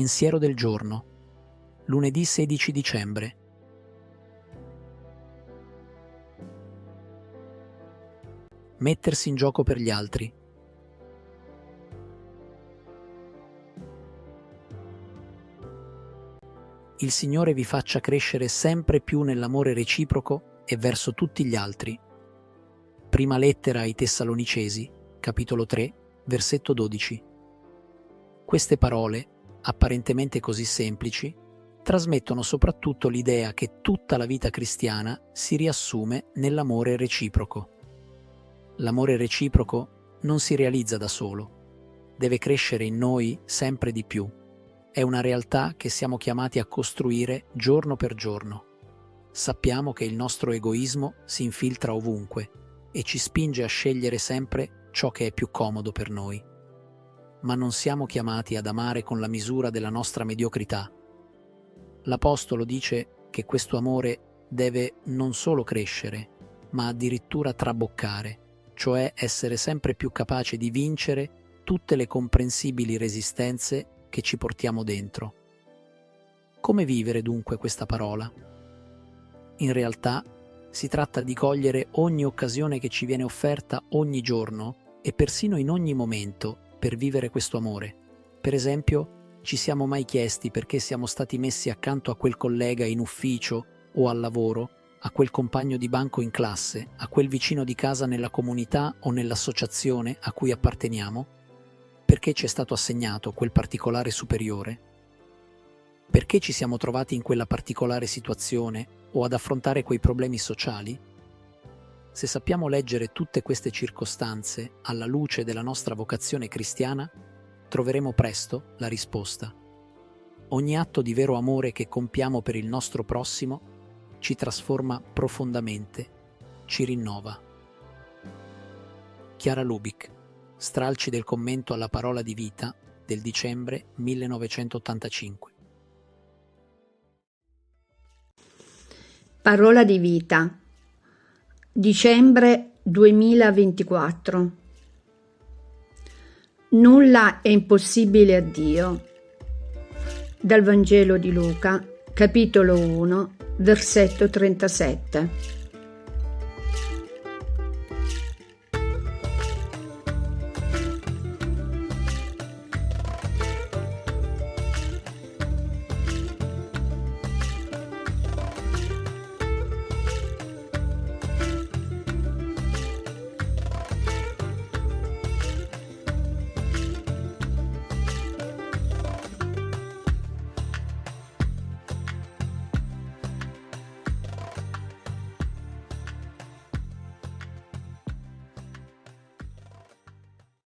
pensiero del giorno, lunedì 16 dicembre. Mettersi in gioco per gli altri. Il Signore vi faccia crescere sempre più nell'amore reciproco e verso tutti gli altri. Prima lettera ai Tessalonicesi, capitolo 3, versetto 12. Queste parole, apparentemente così semplici, trasmettono soprattutto l'idea che tutta la vita cristiana si riassume nell'amore reciproco. L'amore reciproco non si realizza da solo, deve crescere in noi sempre di più. È una realtà che siamo chiamati a costruire giorno per giorno. Sappiamo che il nostro egoismo si infiltra ovunque e ci spinge a scegliere sempre ciò che è più comodo per noi. Ma non siamo chiamati ad amare con la misura della nostra mediocrità. L'Apostolo dice che questo amore deve non solo crescere, ma addirittura traboccare, cioè essere sempre più capace di vincere tutte le comprensibili resistenze che ci portiamo dentro. Come vivere dunque questa parola? In realtà si tratta di cogliere ogni occasione che ci viene offerta ogni giorno e persino in ogni momento per vivere questo amore. Per esempio, ci siamo mai chiesti perché siamo stati messi accanto a quel collega in ufficio o al lavoro, a quel compagno di banco in classe, a quel vicino di casa nella comunità o nell'associazione a cui apparteniamo? Perché ci è stato assegnato quel particolare superiore? Perché ci siamo trovati in quella particolare situazione o ad affrontare quei problemi sociali? Se sappiamo leggere tutte queste circostanze alla luce della nostra vocazione cristiana, troveremo presto la risposta. Ogni atto di vero amore che compiamo per il nostro prossimo ci trasforma profondamente, ci rinnova. Chiara Lubick, stralci del commento alla parola di vita del dicembre 1985. Parola di vita, dicembre 2024. Nulla è impossibile a Dio. Dal Vangelo di Luca, capitolo 1, versetto 37.